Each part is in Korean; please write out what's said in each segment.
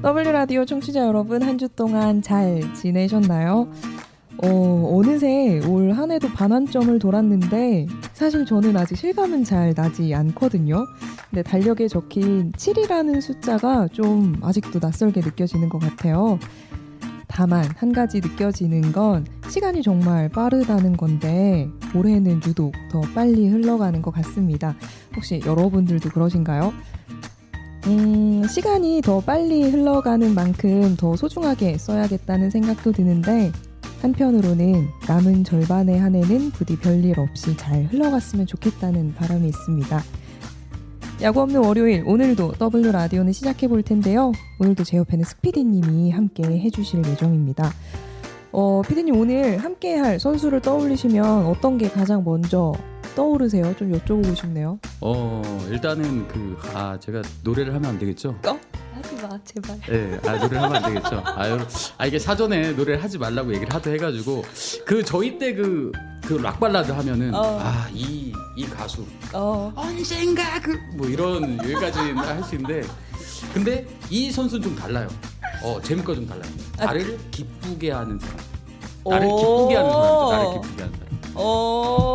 W라디오 청취자 여러분, 한 주 동안 잘 지내셨나요? 어느새 올 한 해도 반환점을 돌았는데 사실 저는 아직 실감은 잘 나지 않거든요. 근데 달력에 적힌 7이라는 숫자가 좀 아직도 낯설게 느껴지는 것 같아요. 다만 한 가지 느껴지는 건 시간이 정말 빠르다는 건데 올해는 유독 더 빨리 흘러가는 것 같습니다. 혹시 여러분들도 그러신가요? 시간이 더 빨리 흘러가는 만큼 더 소중하게 써야겠다는 생각도 드는데 한편으로는 남은 절반의 한 해는 부디 별일 없이 잘 흘러갔으면 좋겠다는 바람이 있습니다. 야구 없는 월요일, 오늘도 W라디오는 시작해 볼 텐데요. 오늘도 제 옆에는 스피디님이 함께 해주실 예정입니다. 피디님, 오늘 함께 할 선수를 떠올리시면 어떤 게 가장 먼저 떠오르세요? 좀 여쭤보고 싶네요. 일단은 제가 노래를 하면 안 되겠죠? 하지 마, 제발. 네, 노래를 하면 안 되겠죠? 이게 사전에 노래를 하지 말라고 얘기를 하도 해가지고 저희 때 그 락 발라드 하면은 이 가수 언젠가 뭐 이런 여기까지는 할 수 있는데 근데 이 선수는 좀 달라요. 제목과 좀 달라요. 나를 기쁘게 하는 사람. 나를 기쁘게 하는 사람. 나를 기쁘게 하는 사람.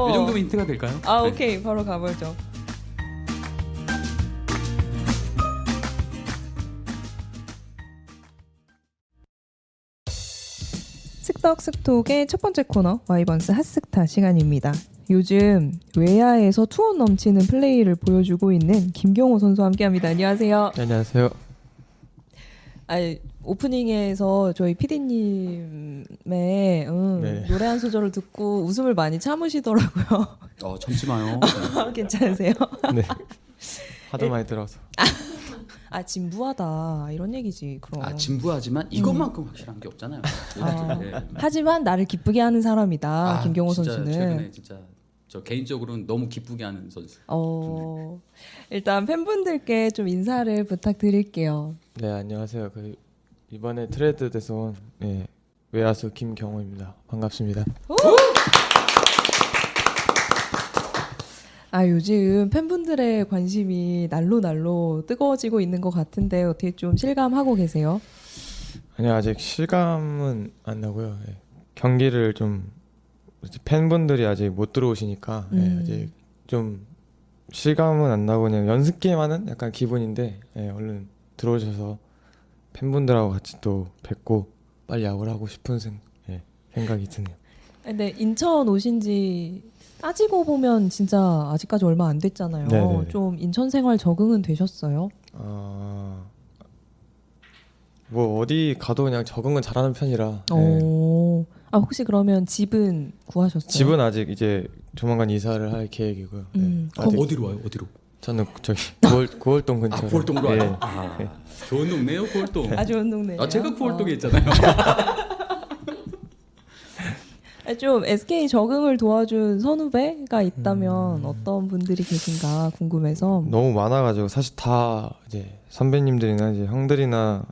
이 정도면 힌트가 될까요? 네. 오케이, 바로 가보죠. 쓱덕쓱톡의 첫 번째 코너, 와이번스 핫스타 시간입니다. 요즘 외야에서 투혼 넘치는 플레이를 보여주고 있는 김경호 선수와 함께합니다. 안녕하세요. 네, 안녕하세요. 오프닝에서 저희 PD님의 네. 노래 한 소절을 듣고 웃음을 많이 참으시더라고요. 참지 마요. 괜찮으세요? 네. 하도 많이 들어서. 진부하다 이런 얘기지. 그럼. 진부하지만 이것만큼 확실한 게 없잖아요. 네. 하지만 나를 기쁘게 하는 사람이다. 김경호 진짜 선수는. 최근에 진짜 저 개인적으로는 너무 기쁘게 하는 선수. 일단 팬분들께 좀 인사를 부탁드릴게요. 네, 안녕하세요. 이번에 트레이드 돼서 온 외야수 김경호입니다. 반갑습니다. 요즘 팬분들의 관심이 날로 뜨거워지고 있는 것 같은데 어떻게 좀 실감하고 계세요? 아니요, 아직 실감은 안 나고요. 경기를 좀 팬분들이 아직 못 들어오시니까 아직 좀 실감은 안 나고 그냥 연습 게임하는 약간 기분인데 얼른 들어오셔서 팬분들하고 같이 또 뵙고 빨리 야구를 하고 싶은 생각이 드네요. 근데 인천 오신지 따지고 보면 진짜 아직까지 얼마 안 됐잖아요. 네네네. 좀 인천 생활 적응은 되셨어요? 뭐 어디 가도 그냥 적응은 잘하는 편이라. 혹시 그러면 집은 구하셨어요? 집은 아직 이제 조만간 이사를 할 계획이고요. 어디로 와요? 어디로? 저는 저기 구월동 근처로. 구월동으로 와요? 좋은 동네요, 구월동. 좋은 동네예요. 제가 구월동에 있잖아요. 좀 SK 적응을 도와준 선후배가 있다면 어떤 분들이 계신가 궁금해서. 너무 많아가지고 사실 다 이제 선배님들이나 이제 형들이나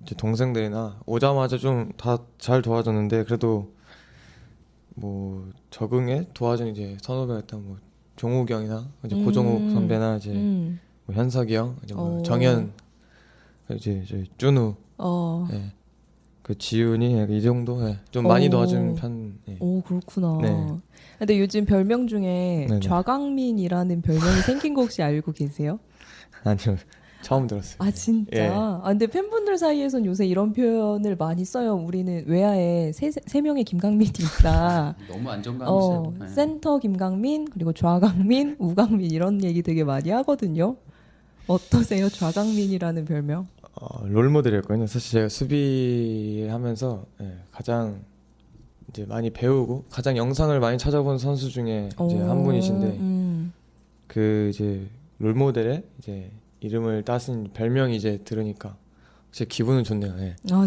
이제 동생들이나 오자마자 좀 다 잘 도와줬는데 그래도 뭐 적응에 도와준 이제 선후배가 있다면 뭐 종욱이 형이나 이제 고종욱 선배나 이제 뭐 현석이 형, 이제 뭐 정현, 이제 저희 준우, 그 지훈이 이 정도 좀 많이 도와준 편. 그렇구나. 네. 근데 요즘 별명 중에 네네. 좌강민이라는 별명이 생긴 거 혹시 알고 계세요? 아니요, 처음 들었어요. 진짜? 근데 팬분들 사이에선 요새 이런 표현을 많이 써요. 우리는 외야에 세 명의 김강민이 있다. 너무 안정감이세요. 센터 김강민, 그리고 좌강민, 우강민 이런 얘기 되게 많이 하거든요. 어떠세요? 좌강민이라는 별명? 롤모델이었거든요. 사실 제가 수비하면서 가장 이제 많이 배우고 가장 영상을 많이 찾아본 선수 중에 이제 한 분이신데 그 이제 롤모델의 이제 이름을 따신 별명이 이제 들으니까 진짜 기분은 좋네요.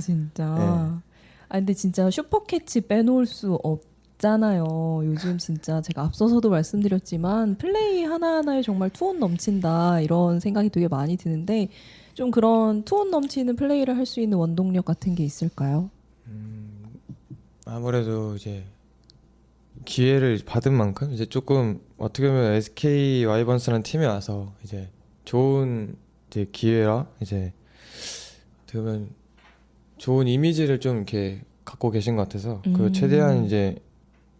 진짜. 근데 진짜 슈퍼캐치 빼놓을 수 없잖아요. 요즘 진짜 제가 앞서서도 말씀드렸지만 플레이 하나하나에 정말 투혼 넘친다 이런 생각이 되게 많이 드는데 좀 그런 투혼 넘치는 플레이를 할 수 있는 원동력 같은 게 있을까요? 아무래도 이제 기회를 받은 만큼 이제 조금 어떻게 보면 SK 와이번스라는 팀에 와서 이제 좋은 이제 기회와 이제 어떻게 보면 좋은 이미지를 좀 이렇게 갖고 계신 것 같아서 그 최대한 이제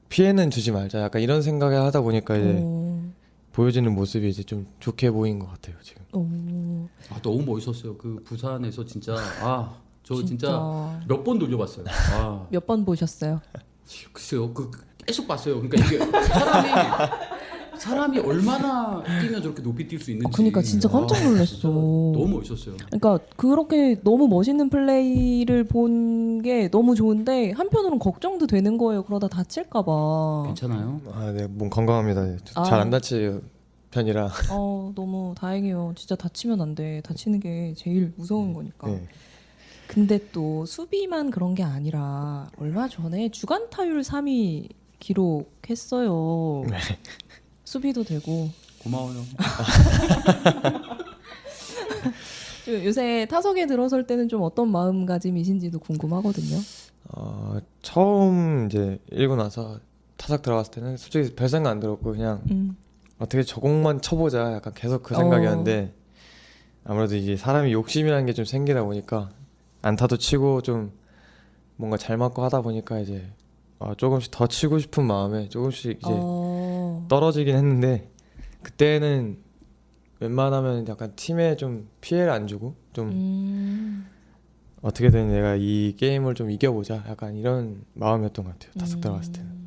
피해는 주지 말자 약간 이런 생각을 하다 보니까 이제 보여지는 모습이 이제 좀 좋게 보인 것 같아요 지금. 아, 너무 멋있었어요. 그 부산에서 진짜 저 진짜 몇 번 돌려봤어요. 몇 번 보셨어요? 글쎄요, 계속 봤어요. 그러니까 이게 사람이 얼마나 뛰면 저렇게 높이 뛸 수 있는지. 그러니까 진짜 깜짝 놀랐어. 너무 멋있었어요. 그러니까 그렇게 너무 멋있는 플레이를 본 게 너무 좋은데 한편으로는 걱정도 되는 거예요. 그러다 다칠까봐. 괜찮아요? 네, 몸 건강합니다. 잘 안 다치는 편이라. 너무 다행이에요. 진짜 다치면 안 돼. 다치는 게 제일 무서운 거니까. 네. 근데 또 수비만 그런 게 아니라 얼마 전에 주간 타율 3위 기록했어요. 네. 수비도 되고. 고마워요. 요새 타석에 들어설 때는 좀 어떤 마음가짐이신지도 궁금하거든요. 처음 이제 읽고 나서 타석 들어갔을 때는 솔직히 별 생각 안 들었고 그냥 어떻게 저 공만 쳐보자 약간 계속 그 생각이었는데 아무래도 이제 사람이 욕심이라는 게 좀 생기다 보니까 안타도 치고 좀 뭔가 잘 맞고 하다 보니까 이제 조금씩 더 치고 싶은 마음에 조금씩 이제 떨어지긴 했는데 그때는 웬만하면 약간 팀에 좀 피해를 안 주고 좀 어떻게든 내가 이 게임을 좀 이겨보자 약간 이런 마음이었던 것 같아요. 타석 들어갔을 때는.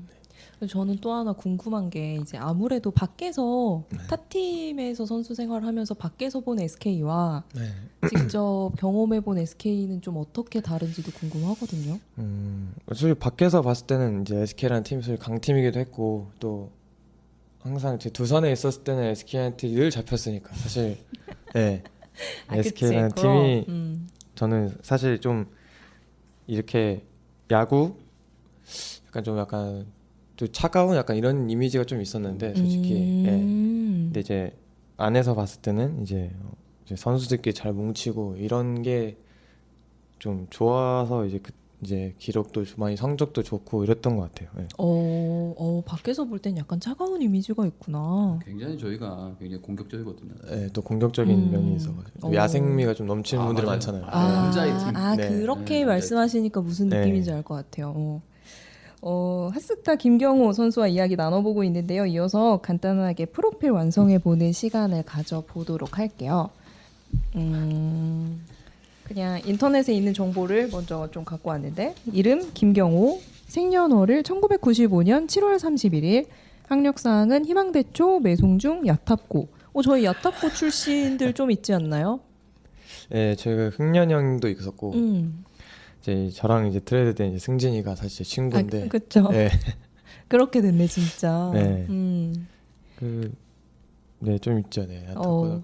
저는 또 하나 궁금한 게 이제 아무래도 밖에서 타팀에서 선수 생활하면서 밖에서 본 SK와 직접 경험해 본 SK는 좀 어떻게 다른지도 궁금하거든요. 솔직히 밖에서 봤을 때는 이제 SK라는 팀이 솔직히 강팀이기도 했고 또 항상 제 두산에 있었을 때는 SK한테 늘 잡혔으니까 사실 네. SK라는 팀이 저는 사실 좀 이렇게 야구 약간 또 차가운 약간 이런 이미지가 좀 있었는데 솔직히 근데 이제 안에서 봤을 때는 이제 선수들끼리 잘 뭉치고 이런 게 좀 좋아서 이제 기록도 많이 성적도 좋고 이랬던 것 같아요. 네. 밖에서 볼 땐 약간 차가운 이미지가 있구나. 굉장히 저희가 굉장히 공격적이거든요. 네, 또 공격적인 면이 있어가지고 야생미가 좀 넘치는 분들이 맞아요. 많잖아요. 남자의 팀. 네. 그렇게 네, 말씀하시니까 무슨 느낌인지 알 것 같아요. 핫스타 김경호 선수와 이야기 나눠보고 있는데요. 이어서 간단하게 프로필 완성해보는 시간을 가져보도록 할게요. 그냥 인터넷에 있는 정보를 먼저 좀 갖고 왔는데 이름 김경호, 생년월일 1995년 7월 31일, 학력사항은 희망대초, 매송중, 야탑고. 저희 야탑고 출신들 좀 있지 않나요? 네, 저희가 흥년 형도 있었고 이제 저랑 이제 트레이드 된 이제 승진이가 사실 제 친구인데. 그렇죠. 네. 그렇게 됐네 진짜. 네. 네, 좀 있죠. 네.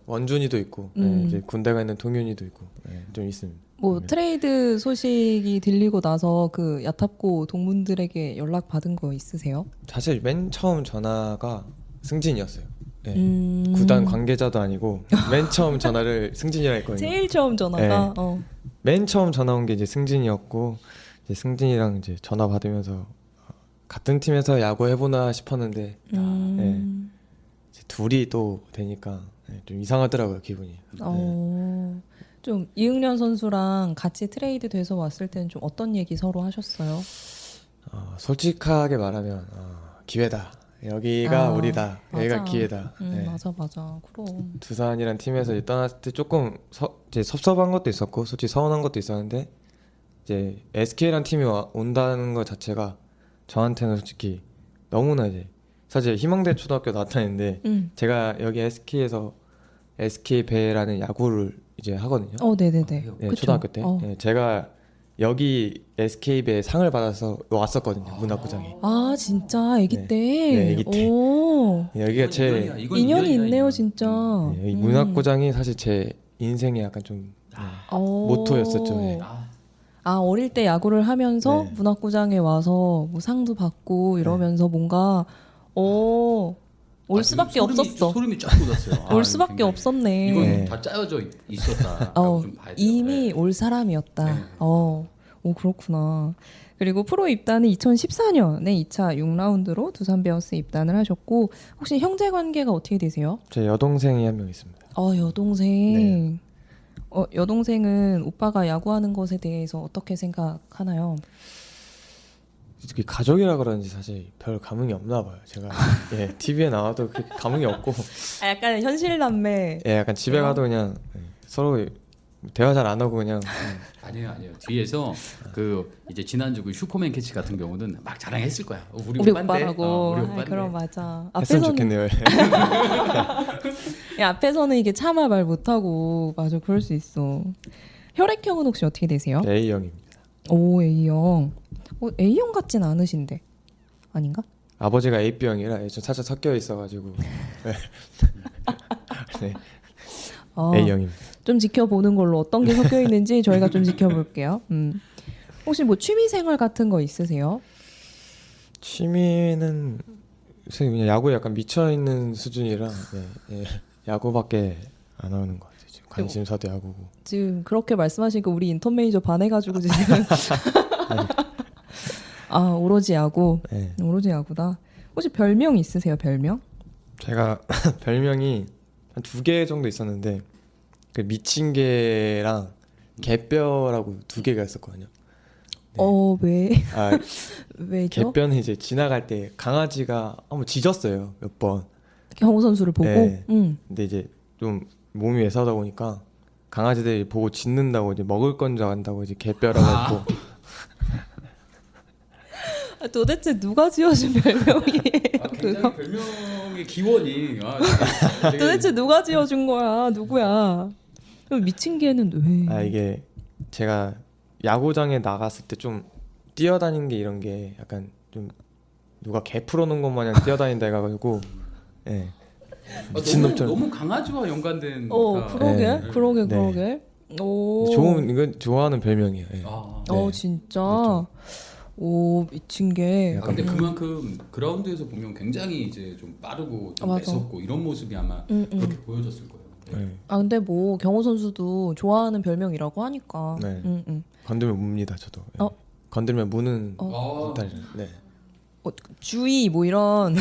원준이도 있고 이제 군대 가 있는 동윤이도 있고 좀 있습니다. 트레이드 소식이 들리고 나서 그 야탑고 동문들에게 연락 받은 거 있으세요? 사실 맨 처음 전화가 승진이었어요. 네. 구단 관계자도 아니고 맨 처음 전화를 승진이라 했거든요. 제일 처음 전화가. 네. 맨 처음 전화 온 게 이제 승진이었고 이제 승진이랑 이제 전화 받으면서 같은 팀에서 야구 해보나 싶었는데 네. 이제 둘이 또 되니까 좀 이상하더라고요 기분이. 좀 이응련 선수랑 같이 트레이드 돼서 왔을 때는 좀 어떤 얘기 서로 하셨어요? 솔직하게 말하면 기회다. 여기가 우리다. 여기가 맞아. 기회다. 맞아. 그럼. 두산이란 팀에서 이제 떠났을 때 조금 이제 섭섭한 것도 있었고 솔직히 서운한 것도 있었는데 이제 SK란 팀이 온다는 것 자체가 저한테는 솔직히 너무나 이제 사실 희망대 초등학교 나왔다는데 제가 여기 SK에서 SK 배라는 야구를 이제 하거든요. 네네네. 네, 초등학교 때. 네, 제가 여기 SK 배 상을 받아서 왔었거든요. 문학구장에. 진짜 아기 때. 네, 아기 때. 여기가 제 인연이 있네요, 진짜. 이 문학구장이 사실 제 인생의 약간 좀 모토였었죠. 네. 어릴 때 야구를 하면서 네. 문학구장에 와서 뭐 상도 받고 이러면서 뭔가 올 수밖에 없었어. 소름이 쫙 돋았어요. 올 수밖에 없었네. 이건 다 짜여져 있었다. 좀 봐야 돼요. 이미 올 사람이었다. 네. 그렇구나. 그리고 프로 입단은 2014년에 2차 6라운드로 두산 베어스 입단을 하셨고 혹시 형제 관계가 어떻게 되세요? 제 여동생이 한 명 있습니다. 여동생. 네. 여동생은 오빠가 야구하는 것에 대해서 어떻게 생각하나요? 솔직히 가족이라 그런지 사실 별 감흥이 없나 봐요. 제가 예, TV에 나와도 그 감흥이 없고 약간 현실 남매. 예, 약간 집에 가도 그냥 예, 서로 대화 잘 안 하고 그냥 아니에요. 뒤에서 그 이제 지난주 그 슈퍼맨 캐치 같은 경우는 막 자랑했을 거야. 우리 우리 오빠인데. 오빠라고. 우리 아이, 오빠인데. 그럼 맞아. 했으면 앞에서는 좋겠네요. 앞에서는 이게 차마 말 못하고 맞아 그럴 수 있어. 혈액형은 혹시 어떻게 되세요? A형입니다. 오 A형. A형 같진 않으신데 아닌가? 아버지가 AB형이라 좀 살짝 섞여 있어가지고 네, A형입니다. 좀 지켜보는 걸로 어떤 게 섞여 있는지 저희가 좀 지켜볼게요. 혹시 뭐 취미 생활 같은 거 있으세요? 취미는 요새 그냥 야구에 약간 미쳐 있는 수준이라 예, 야구밖에 안 하는 것 같아요. 지금 관심사도 야구고. 지금 그렇게 말씀하시니까 우리 인턴 매니저 반해가지고 지금 오로지 야구. 네. 오로지 야구다. 혹시 별명 있으세요? 별명? 제가 별명이 한 2개 정도 있었는데 그 미친 개랑 개뼈라고 2개가 있었거든요. 왜? 아, 왜죠? 개뼈는 이제 지나갈 때 강아지가 한번 짖었어요. 몇 번. 경호 선수를 보고. 네. 근데 이제 좀 몸이 예사하다 보니까 강아지들이 보고 짖는다고 이제 먹을 건 줄 안다고 이제 개뼈라고 했고. 도대체 누가 지어준 별명이에요? 그거? 굉장히 별명의 기원이 되게 도대체 누가 지어준 거야? 누구야? 그럼 미친 개는 왜? 아 이게 제가 야구장에 나갔을 때 좀 뛰어다니는 게 이런 게 약간 좀 누가 개 풀어놓은 것 마냥 뛰어다닌다 해가지고 예 미친놈처럼 너무 강아지와 연관된 그러게, 네. 그러게, 네. 그러게. 오, 좋은 이건 좋아하는 별명이에요. 예. 네. 진짜. 오, 미친 개. 근데 그만큼 그라운드에서 보면 굉장히 이제 좀 빠르고 좀 맞아. 매섭고 이런 모습이 아마 그렇게 보여졌을 거예요. 네. 네. 근데 뭐 경호 선수도 좋아하는 별명이라고 하니까. 네. 응. 건들면 웁니다 저도. 예. 건들면 무는 스타일이에요. 네. 주의 뭐 이런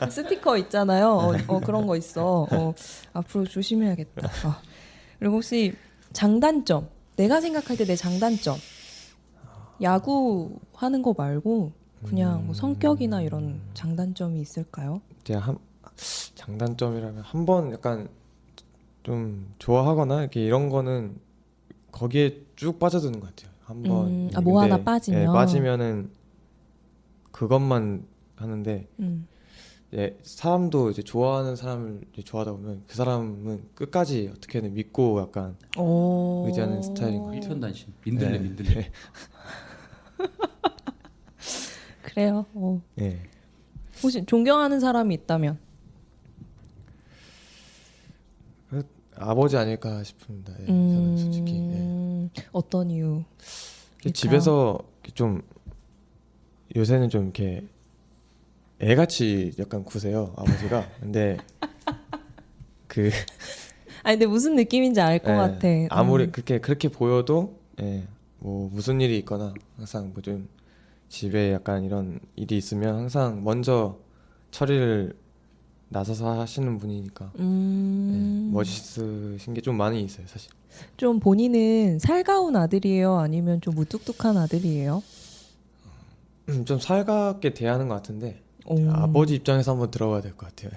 스티커 있잖아요. 그런 거 있어. 앞으로 조심해야겠다. 그리고 혹시 장단점, 내가 생각할 때 내 장단점, 야구 하는 거 말고 그냥 뭐 성격이나 이런 장단점이 있을까요? 제가 장단점이라면 한 번 약간 좀 좋아하거나 이렇게 이런 거는 거기에 쭉 빠져드는 것 같아요. 한번 뭐 하나 빠지면? 예, 빠지면은 그것만 하는데 예, 사람도 이제 좋아하는 사람을 이제 좋아하다 보면 그 사람은 끝까지 어떻게든 믿고 약간 의지하는 스타일인 것 같아요. 일편단심, 민들레 네. 민들레. 그래요. 예. 혹시 존경하는 사람이 있다면? 아버지 아닐까 싶습니다. 예, 저는 솔직히 어떤 이유? 집에서 좀 요새는 좀 이렇게 애같이 약간 구세요 아버지가. 근데 근데 무슨 느낌인지 알 것 같아. 아무리 그렇게 보여도 뭐 무슨 일이 있거나 항상 뭐 좀 집에 약간 이런 일이 있으면 항상 먼저 처리를 나서서 하시는 분이니까 멋있으신 게 좀 많이 있어요 사실. 좀 본인은 살가운 아들이에요? 아니면 좀 무뚝뚝한 아들이에요? 좀 살갑게 대하는 것 같은데 아버지 입장에서 한번 들어봐야 될 것 같아요.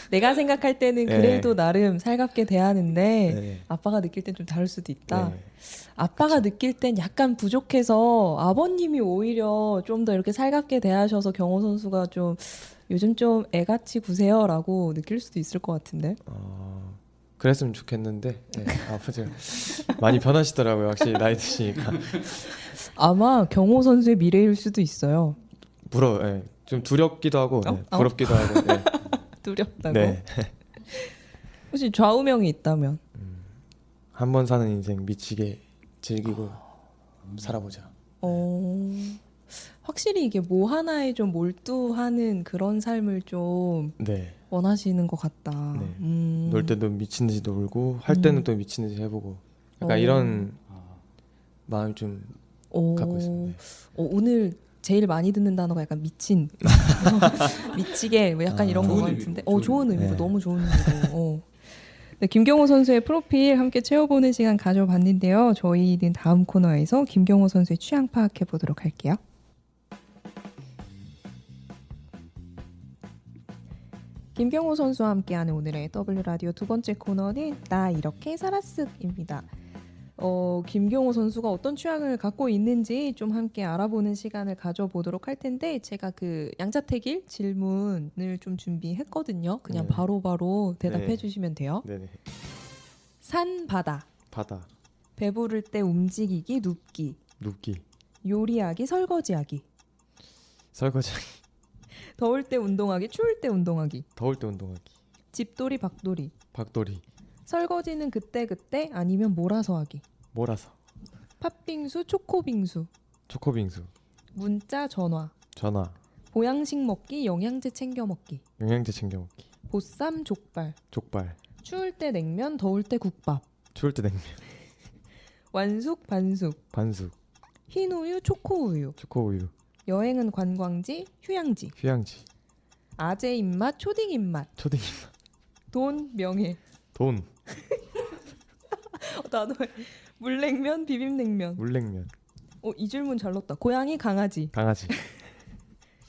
내가 생각할 때는 그래도 나름 살갑게 대하는데 아빠가 느낄 땐 좀 다를 수도 있다. 아빠가 느낄 땐 약간 부족해서 아버님이 오히려 좀 더 이렇게 살갑게 대하셔서 경호 선수가 좀 요즘 좀 애같이 구세요라고 느낄 수도 있을 것 같은데. 그랬으면 좋겠는데 아버지가 많이 변하시더라고요. 확실히 나이 드시니까. 아마 경호 선수의 미래일 수도 있어요. 좀 두렵기도 하고 부럽기도 하고. 두렵다고? 네. 혹시 좌우명이 있다면? 한 번 사는 인생 미치게 즐기고 살아보자. 확실히 이게 뭐 하나에 좀 몰두하는 그런 삶을 좀 원하시는 것 같다. 놀 때도 미친 듯이 놀고 할 때는 또 미친 듯이 해보고 약간 이런 마음이 좀 갖고 있습니다. 오늘 제일 많이 듣는 단어가 약간 미친, 미치게 뭐 약간 이런 거 같은데. 좋은 의미로 너무 좋은 의미로. 네, 김경호 선수의 프로필 함께 채워보는 시간 가져봤는데요. 저희는 다음 코너에서 김경호 선수의 취향 파악해 보도록 할게요. 김경호 선수와 함께하는 오늘의 W 라디오 두 번째 코너는 나 이렇게 살았습니다. 김경호 선수가 어떤 취향을 갖고 있는지 좀 함께 알아보는 시간을 가져보도록 할 텐데 제가 그 양자택일 질문을 좀 준비했거든요. 그냥 네. 바로바로 대답해 네. 주시면 돼요. 네네. 산, 바다, 바다, 배부를 때 움직이기, 눕기, 눕기, 요리하기, 설거지하기, 설거지하기, 더울 때 운동하기, 추울 때 운동하기, 더울 때 운동하기, 집돌이, 박돌이, 박돌이, 설거지는 그때그때 아니면 몰아서 하기, 몰아서, 팥빙수, 초코빙수, 초코빙수, 문자, 전화, 전화, 보양식 먹기, 영양제 챙겨 먹기, 영양제 챙겨 먹기, 보쌈, 족발, 족발, 추울 때 냉면, 더울 때 국밥, 추울 때 냉면, 완숙, 반숙, 반숙, 흰우유, 초코우유, 초코우유, 여행은 관광지, 휴양지, 휴양지, 아재 입맛, 초딩 입맛, 초딩, 돈, 명예, 돈, 나도 물냉면, 비빔냉면. 물냉면, 이 질문 잘 넣었다. 고양이, 강아지, 강아지,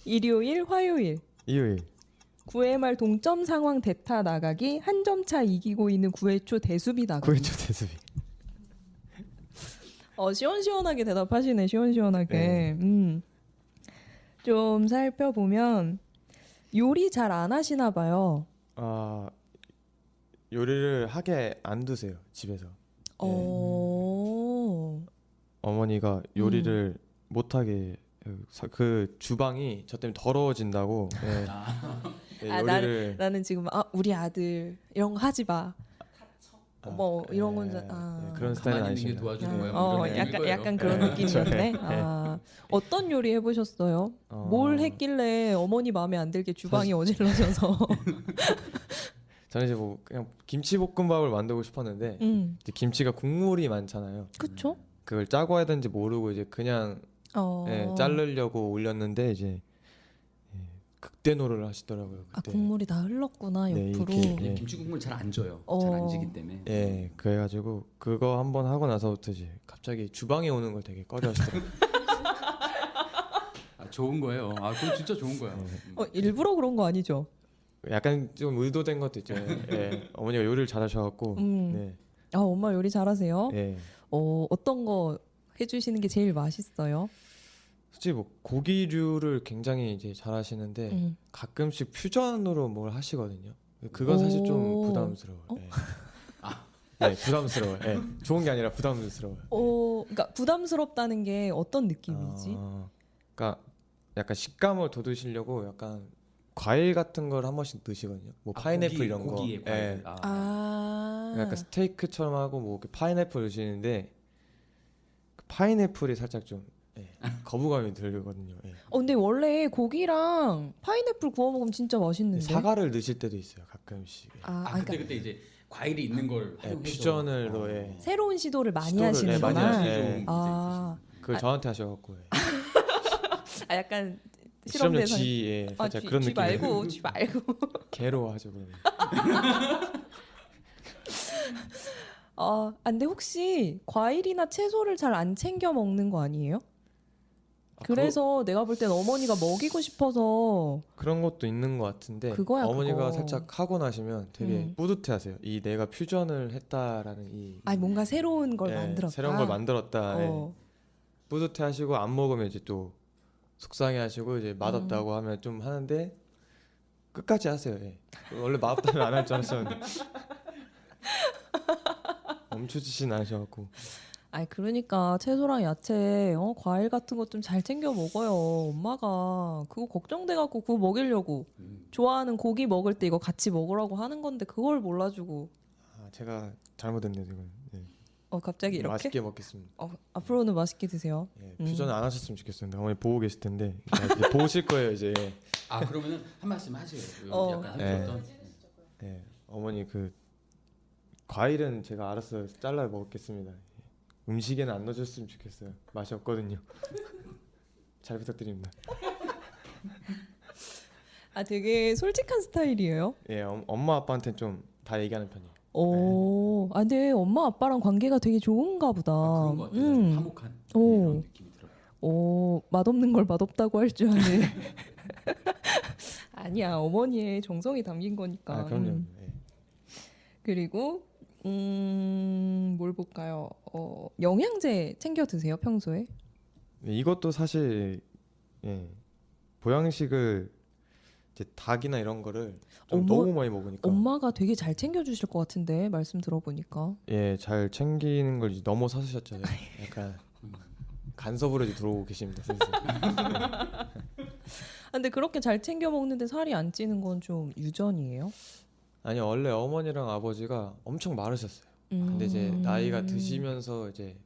일요일, 화요일, 일요일, 9회 말 동점 상황 대타 나가기, 한 점 차 이기고 있는 9회 초 대수비 나가기. 구해줘 대수비. 시원시원하게 대답하시네. 시원시원하게. 네. 좀 살펴보면 요리 잘 안 하시나 봐요. 아, 요리를 하게 안 두세요 집에서. 어머니가 요리를 못하게 그 주방이 저 때문에 더러워진다고. 네. 네, 요리를 나는 지금 우리 아들 이런 거 하지 마. 뭐 이런 건 네, 가만히 그런 스타일은 있는 게 아니십니다. 도와주는 거야. 이런 약간 거예요. 약간 그런 네. 느낌이었네. 그렇죠. 어떤 요리 해보셨어요? 뭘 했길래 어머니 마음에 안 들게 주방이 어질러져서? 저는 이제 뭐 그냥 김치볶음밥을 만들고 싶었는데 이제 김치가 국물이 많잖아요. 그쵸? 그걸 짜고 해야 되는지 모르고 이제 그냥 자르려고 올렸는데 이제 극대노를 하시더라고요. 그때. 국물이 다 흘렀구나 네, 옆으로. 이렇게, 예. 김치 국물 잘 안 져요. 잘 안 지기 때문에. 예, 그래가지고 그거 한번 하고 나서부터 이제 갑자기 주방에 오는 걸 되게 꺼려하시더라고요. 좋은 거예요. 그건 진짜 좋은 거야. 일부러 그런 거 아니죠? 약간 좀 의도된 것도 있죠. 예, 어머니가 요리를 잘하셔갖고. 네. 엄마 요리 잘하세요? 예. 어떤 거 해주시는 게 제일 맛있어요? 솔직히 뭐 고기류를 굉장히 이제 잘하시는데 가끔씩 퓨전으로 뭘 하시거든요. 그건 사실 좀 부담스러워요. 예. 네, 부담스러워요. 예. 좋은 게 아니라 부담스러워요. 그러니까 부담스럽다는 게 어떤 느낌이지? 그러니까 약간 식감을 돋우시려고 약간 과일 같은 걸 한 번씩 넣으시거든요. 뭐 파인애플 이런 거. 고기에 과일. 약간 스테이크처럼 하고 뭐 파인애플 넣으시는데 그 파인애플이 살짝 좀 거부감이 들거든요. 예. 근데 원래 고기랑 파인애플 구워 먹으면 진짜 맛있는데. 사과를 넣으실 때도 있어요. 가끔씩. 그러니까 그때 이제 과일이 있는 걸 활용해서 퓨전으로 새로운 시도를 많이 시도를, 하시는구나. 많이 하시죠. 아, 저한테 하셔갖고. 약간 실험용 실험대상. 쥐, 살짝 그런 쥐 느낌. 말고 쥐 말고. 개로 하죠. 그러면. 근데 혹시 과일이나 채소를 잘 안 챙겨 먹는 거 아니에요? 그래서 내가 볼 땐 어머니가 먹이고 싶어서 그런 것도 있는 것 같은데 그거야, 어머니가 그거. 살짝 하고 나시면 되게 뿌듯해하세요. 이 내가 퓨전을 했다라는 이 뭔가 새로운 걸 만들었다. 새로운 걸 만들었다. 어. 뿌듯해하시고 안 먹으면 이제 또 속상해하시고 이제 맛없다고 하면 좀 하는데 끝까지 하세요. 예. 원래 맛없다면 안 할 줄 알았었는데 멈추지진 않으셔갖고. 그러니까 채소랑 야채, 과일 같은 것 좀 잘 챙겨 먹어요. 엄마가 그거 걱정돼갖고 그거 먹이려고 좋아하는 고기 먹을 때 이거 같이 먹으라고 하는 건데 그걸 몰라주고. 제가 잘못했네요 지금. 예. 갑자기 이렇게? 맛있게 먹겠습니다. 앞으로는 맛있게 드세요. 예, 퓨전 안 하셨으면 좋겠습니다. 어머니 보고 계실 텐데 이제 보실 거예요 이제. 그러면은 한 말씀 하세요. 약간 예. 하셨던. 네, 어머니 그 과일은 제가 알아서 잘라 먹겠습니다. 음식에는 안 넣어줬으면 좋겠어요. 맛이 없거든요. 잘 부탁드립니다. 되게 솔직한 스타일이에요. 예, 엄마 아빠한테 좀 다 얘기하는 편이에요. 오, 아, 근데 엄마 아빠랑 관계가 되게 좋은가 보다. 그런 것 같아요. 화목한 오. 이런 느낌이 들어요. 오, 맛없는 걸 맛없다고 할 줄 아는. 아니야, 어머니의 정성이 담긴 거니까. 아 그럼요. 예. 그리고 뭘 볼까요? 영양제 챙겨 드세요, 평소에? 네, 이것도 사실 보양식을 이제 닭이나 이런 거를 좀 어머- 너무 많이 먹으니까 엄마가 되게 잘 챙겨 주실 것 같은데 말씀 들어보니까. 잘 챙기는 걸 이제 넘어 사셨잖아요. 약간 간섭으로 이제 들어오고 계십니다. 슬슬. 아, 근데 그렇게 잘 챙겨 먹는데 살이 안 찌는 건 좀 유전이에요? 아니 원래 어머니랑 아버지가 엄청 마르셨어요. 근데 이제 나이가 드시면서 이제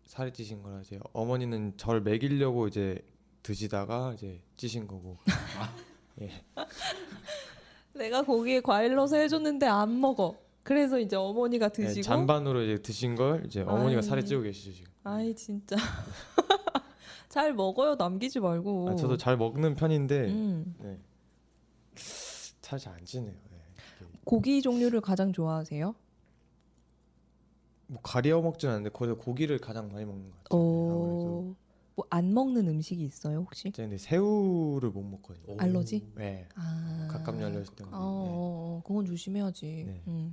살이 찌신 거라 이제 어머니는 절 먹이려고 이제 드시다가 이제 찌신 거고. 예. 내가 고기에 과일 넣어서 해줬는데 안 먹어. 그래서 이제 어머니가 드시고. 예, 잔반으로 이제 드신 걸 이제 어머니가 아이. 살이 찌고 계시죠 지금. 아이 진짜 잘 먹어요. 남기지 말고. 아, 저도 잘 먹는 편인데 음. 살이 잘 안 찌네요. 이게 고기 종류를 가장 좋아하세요? 뭐 가려 먹지는 않는데 거기서 고기를 가장 많이 먹는 것 같아요. 아무래도. 뭐 안 먹는 음식이 있어요 혹시? 제가 근데 새우를 못 먹거든요. 알러지? 네. 아. 갑각류 알러지 때문에. 그건 조심해야지. 네.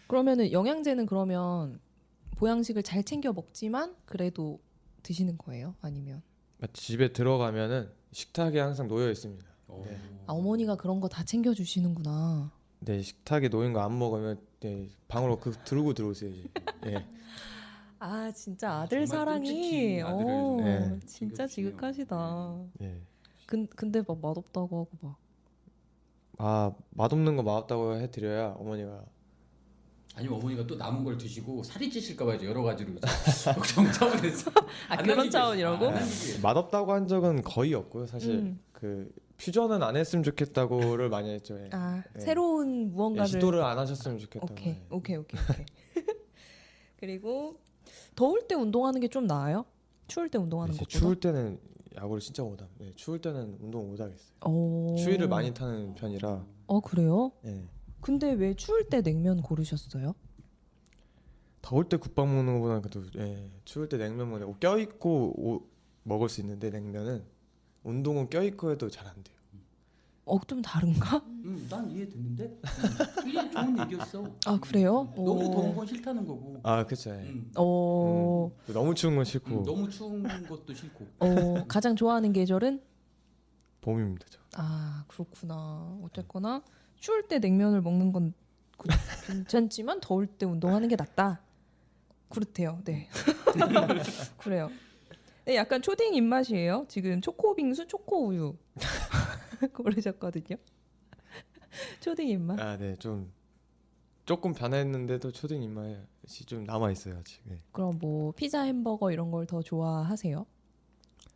그러면은 영양제는 그러면 보양식을 잘 챙겨 먹지만 그래도 드시는 거예요? 아니면? 집에 들어가면은 식탁에 항상 놓여 있습니다. 네. 아, 어머니가 그런 거 다 챙겨 주시는구나. 네, 식탁에 놓인 거 안 먹으면 방으로 들고 들어오세요. 이제. 예. 아 진짜 아들 정말 사랑이 끔찍히 아들을 네. 진짜 챙겨주시네요. 지극하시다. 예. 근데 막 맛없다고 하고 막. 아, 맛없는 거 맛없다고 해드려야 어머니가 아니면 어머니가 또 남은 걸 드시고 살이 찌실까봐 이제 여러 가지로 이제 걱정 차원에서 아, 안 그런 남기게 차원이라고? 안 남기게. 맛없다고 한 적은 거의 없고요. 사실 그 퓨전은 안 했으면 좋겠다고를 많이 했죠. 예. 아 네. 새로운 예, 무언가를. 시도를 안 하셨으면 좋겠다고. 오케이 예. 오케이. 그리고 더울 때 운동하는 게 좀 나아요? 추울 때 운동하는 이제 것보다? 추울 때는 야구를 진짜 못함. 네, 추울 때는 운동 못 하겠어요. 오. 추위를 많이 타는 편이라. 그래요? 예. 근데 왜 추울 때 냉면 고르셨어요? 더울 때 국밥 먹는 것보다는 그래도 추울 때 냉면 먹는 껴 있고 먹을 수 있는데 냉면은 운동은 껴 있고 해도 잘 안 돼요. 좀 다른가? 난 이해됐는데 이게 좋은 얘기였어. 아 그래요? 너무 더운 건 싫다는 거고. 아, 그렇죠. 예. 오. 너무 추운 건 싫고 너무 추운 것도 싫고. 가장 좋아하는 계절은? 봄입니다. 저. 아 그렇구나. 어쨌거나 추울 때 냉면을 먹는 건 괜찮지만 더울 때 운동하는 게 낫다. 그렇대요. 네. 그래요. 네, 약간 초딩 입맛이에요. 지금 초코빙수, 초코우유 고르셨거든요. 초딩 입맛. 아, 네, 조금 변했는데도 초딩 입맛이 좀 남아 있어요 아직. 네. 그럼 뭐 피자, 햄버거 이런 걸 더 좋아하세요?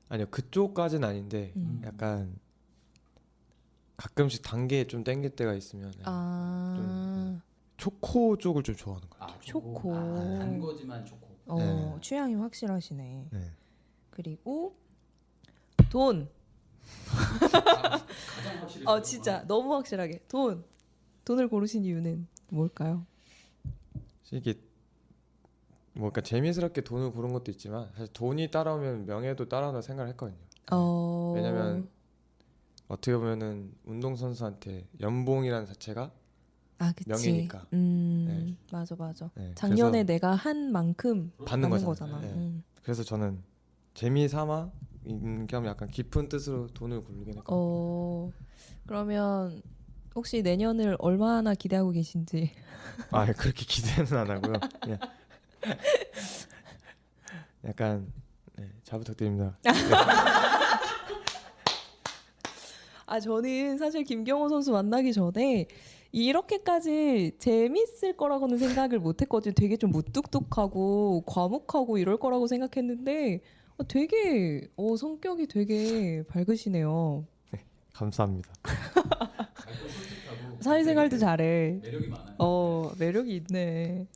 아니요, 그쪽까지는 아닌데 약간 가끔씩 단 게 좀 땡길 때가 있으면 초코 쪽을 좀 좋아하는 것 같아요. 초코. 단 거지만 초코. 네. 취향이 확실하시네. 네. 그리고 돈. 가장 확실히. 진짜 너무 확실하게 돈을 고르신 이유는 뭘까요? 이게 뭐 그러니까 재미스럽게 돈을 고른 것도 있지만 사실 돈이 따라오면 명예도 따라온다 생각을 했거든요. 왜냐면 어떻게 보면은 운동선수한테 연봉이라는 자체가 그치. 명예니까. 맞아. 네, 작년에 내가 한 만큼 받는 받는 거잖아요. 거잖아. 네. 그래서 저는 재미삼아 겸 약간 깊은 뜻으로 돈을 고르긴 했거든요. 그러면 혹시 내년을 얼마나 기대하고 계신지? 아, 그렇게 기대는 안 하고요. 그냥 약간 잘 부탁드립니다. 저는 사실 김경호 선수 만나기 전에 이렇게까지 재밌을 거라고는 생각을 못했거든요. 되게 좀 무뚝뚝하고 과묵하고 이럴 거라고 생각했는데 되게 성격이 되게 밝으시네요. 감사합니다. 사회생활도 잘해. 매력이 많아요. 매력이 있네.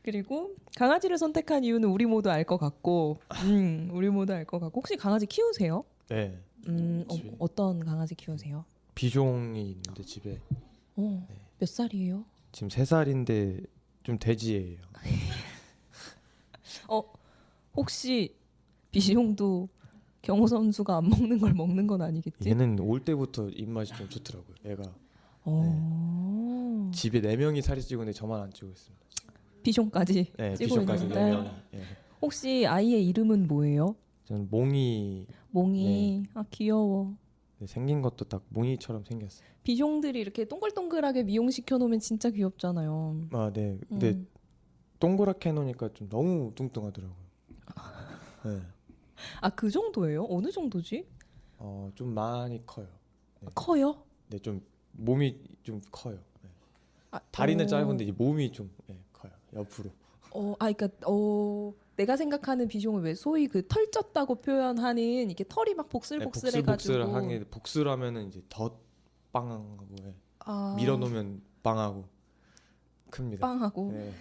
그리고 강아지를 선택한 이유는 우리 모두 알 것 같고, 우리 모두 알 것 같고, 혹시 강아지 키우세요? 네. 어떤 강아지 키우세요? 비숑이 있는데 집에 몇 살이에요? 지금 3살인데 좀 돼지예요. 혹시 비숑도 경호 선수가 안 먹는 걸 먹는 건 아니겠지? 얘는 올 때부터 입맛이 좀 좋더라고요. 얘가 어. 집에 4명이 살이 찌고는데 저만 안 찌고 있습니다. 지금. 비숑까지 네, 찌고 비숑까지 있는데 4명이. 예. 혹시 아이의 이름은 뭐예요? 저는 몽이 몽이. 아 귀여워. 네, 생긴 것도 딱 몽이처럼 생겼어요. 비숑들이 이렇게 동글동글하게 미용시켜 놓으면 진짜 귀엽잖아요. 아, 네. 근데 동그랗게 해놓으니까 좀 너무 뚱뚱하더라고요. 네. 아 그 정도예요? 어느 정도지? 좀 많이 커요. 네. 커요? 네, 좀 몸이 좀 커요. 네. 아, 다리는 짧은데 이제 몸이 좀 커요. 옆으로. 그러니까 내가 생각하는 비숑은 왜 소위 그 털 쪘다고 표현하는 이게 털이 막 복슬복슬해가지고 복슬복슬하게 복슬하면은 이제 더 빵하고 아, 밀어놓으면 빵하고 큽니다. 빵하고. 네.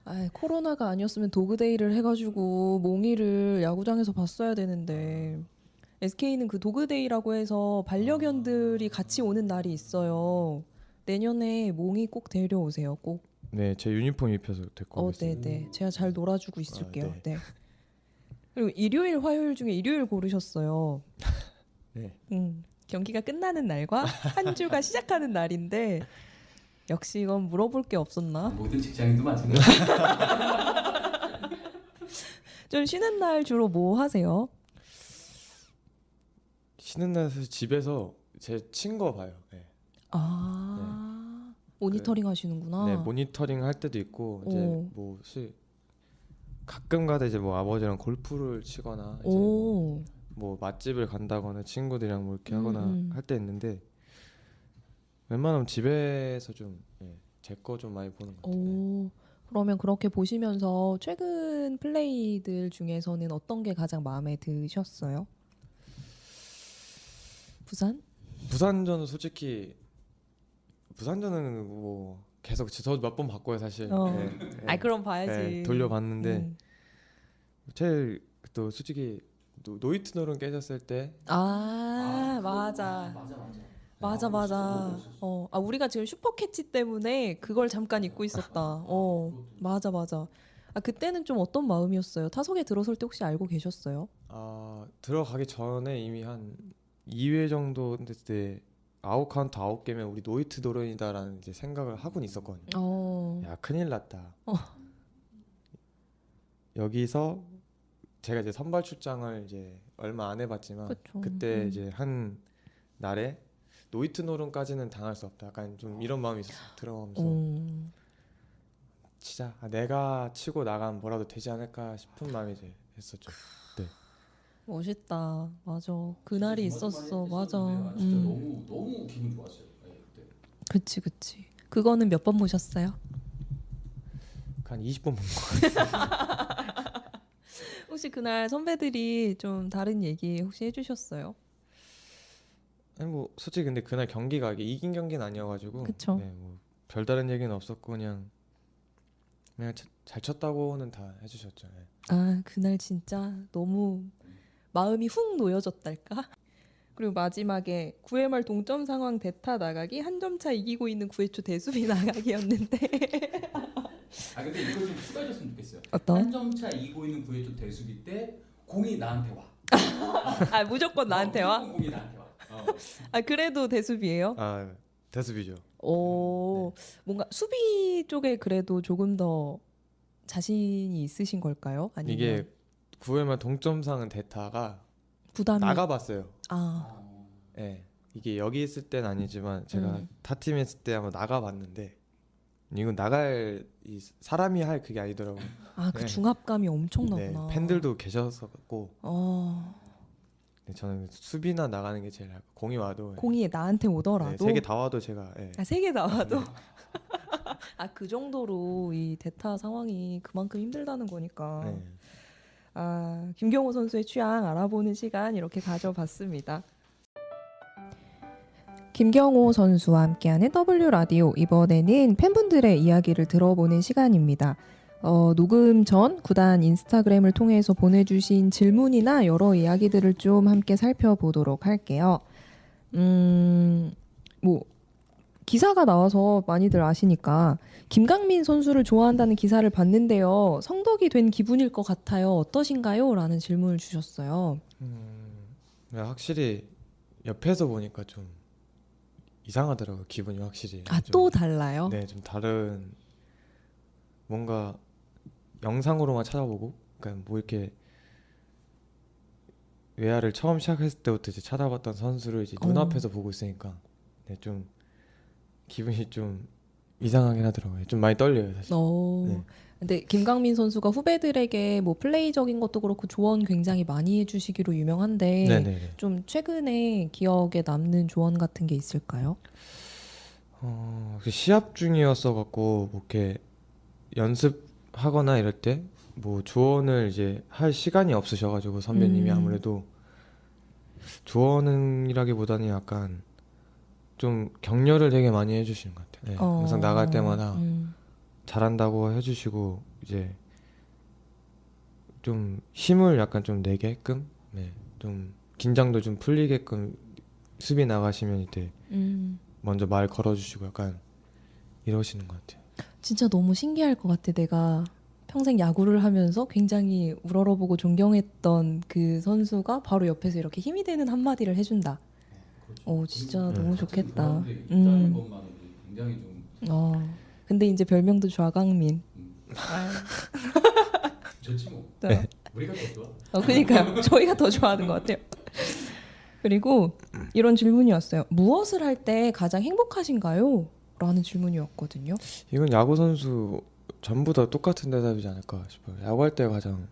아, 코로나가 아니었으면 도그데이를 해가지고 몽이를 야구장에서 봤어야 되는데 SK는 그 도그데이라고 해서 반려견들이 같이 오는 날이 있어요. 내년에 몽이 꼭 데려오세요. 꼭. 네, 제 유니폼 입혀서 데리고 오겠습니다. 네네. 제가 잘 놀아주고 있을게요. 네. 네. 그리고 일요일, 화요일 중에 일요일 고르셨어요. 네. 경기가 끝나는 날과 한 주가 시작하는 날인데 역시 이건 물어볼 게 없었나? 모든 직장인도 마찬가지. 좀 쉬는 날 주로 뭐 하세요? 쉬는 날에서 집에서 제 친거 봐요. 네. 모니터링 하시는구나. 네, 모니터링 할 때도 있고 이제 오. 뭐 가끔가다 이제 뭐 아버지랑 골프를 치거나 이제 오. 뭐 맛집을 간다거나 친구들이랑 뭐 이렇게 하거나 할 때 있는데 웬만하면 집에서 좀 제 거 좀 많이 보는 것 같아요. 오. 그러면 그렇게 보시면서 최근 플레이들 중에서는 어떤 게 가장 마음에 드셨어요? 부산전은 솔직히 부산전은 뭐 계속 저도 몇 번 봤고요 사실. 그럼 봐야지. 돌려봤는데 제일 또 솔직히 노이트 노른 깨졌을 때 맞아. 우리가 지금 슈퍼캐치 때문에 그걸 잠깐 잊고 있었다. 맞아. 그때는 좀 어떤 마음이었어요? 타석에 들어설 때 혹시 알고 계셨어요? 들어가기 전에 이미 한 2회 정도 됐을 때 아웃 카운트 9개면 우리 노이트 노런이다라는 이제 생각을 하고는 있었거든요. 야 큰일 났다. 여기서 제가 이제 선발 출장을 이제 얼마 안 해봤지만 그쵸. 그때 이제 한 날에 노이트 노런까지는 당할 수 없다. 약간 좀 이런 마음이 들어가면서 치자. 내가 치고 나가면 뭐라도 되지 않을까 싶은 마음이 이제 했었죠. 네. 멋있다. 맞아. 그날이 있었어. 맞아. 진짜 너무 기분 좋았어요. 그때. 그치. 그거는 몇 번 보셨어요? 한 20번 본 거 같아요. 혹시 그날 선배들이 좀 다른 얘기 혹시 해주셨어요? 아니 뭐 솔직히 근데 그날 경기가 이게 이긴 경기는 아니어가지고 그쵸. 네, 뭐 별다른 얘기는 없었고 그냥 잘 쳤다고는 다 해주셨죠. 네. 그날 진짜 너무 마음이 훅 놓여졌달까? 그리고 마지막에 9회 말 동점 상황 대타 나가기 한 점 차 이기고 있는 9회 초 대수비 나가기였는데 근데 이거 좀 추가해줬으면 좋겠어요. 어떤? 한 점 차 이기고 있는 9회 초 대수비 때 공이 나한테 와. 무조건 나한테 와? 무조건 공이 나한테 와. 그래도 대수비예요? 대수비죠. 뭔가 수비 쪽에 그래도 조금 더 자신이 있으신 걸까요? 아니면 이게 9회말 동점상은 대타가 부담이 나가봤어요. 네. 이게 여기 있을 때는 아니지만 제가 타 팀에 있을 때 한번 나가봤는데 이건 나갈 사람이 할 그게 아니더라고요. 그 중압감이 엄청나구나. 팬들도 계셨었고 네, 저는 수비나 나가는 게 제일 공이 와도 공이 나한테 오더라도 3개 다 와도 제가 3개 다 와도 그 정도로 이 대타 상황이 그만큼 힘들다는 거니까 김경호 선수의 취향 알아보는 시간 이렇게 가져봤습니다. 김경호 선수와 함께하는 W 라디오, 이번에는 팬분들의 이야기를 들어보는 시간입니다. 녹음 전 구단 인스타그램을 통해서 보내주신 질문이나 여러 이야기들을 좀 함께 살펴보도록 할게요. 기사가 나와서 많이들 아시니까 김강민 선수를 좋아한다는 기사를 봤는데요. 성덕이 된 기분일 것 같아요. 어떠신가요? 라는 질문을 주셨어요. 확실히 옆에서 보니까 좀 이상하더라고요. 기분이 확실히. 아, 좀, 또 달라요? 네, 좀 다른 뭔가 영상으로만 찾아보고, 그러니까 뭐 이렇게 외야를 처음 시작했을 때부터 이제 찾아봤던 선수를 이제 눈앞에서 보고 있으니까, 네, 좀 기분이 좀 이상하긴 하더라고요. 좀 많이 떨려요, 사실. 네. 근데 김강민 선수가 후배들에게 뭐 플레이적인 것도 그렇고 조언 굉장히 많이 해주시기로 유명한데 네네네. 좀 최근에 기억에 남는 조언 같은 게 있을까요? 그 시합 중이었어 갖고 뭐 이렇게 연습하거나 이럴 때 뭐 조언을 이제 할 시간이 없으셔가지고 선배님이 아무래도 조언이라기보다는 약간 좀 격려를 되게 많이 해주시는 것 같아요. 네, 항상 나갈 때마다 잘한다고 해주시고 이제 좀 힘을 약간 좀 내게끔, 네, 좀 긴장도 좀 풀리게끔 수비 나가시면 이제 먼저 말 걸어주시고 약간 이러시는 것 같아요. 진짜 너무 신기할 것 같아. 내가 평생 야구를 하면서 굉장히 우러러보고 존경했던 그 선수가 바로 옆에서 이렇게 힘이 되는 한마디를 해준다. 진짜 너무 좋겠다. 있다는 것만으로 굉장히 좀. 근데 이제 별명도 좌강민. 좋지 뭐. 네. 우리가 더 좋아. 그러니까요. 저희가 더 좋아하는 것 같아요. 그리고 이런 질문이 왔어요. 무엇을 할 때 가장 행복하신가요? 라는 질문이었거든요. 이건 야구 선수 전부 다 똑같은 대답이지 않을까 싶어요. 야구할 때 가장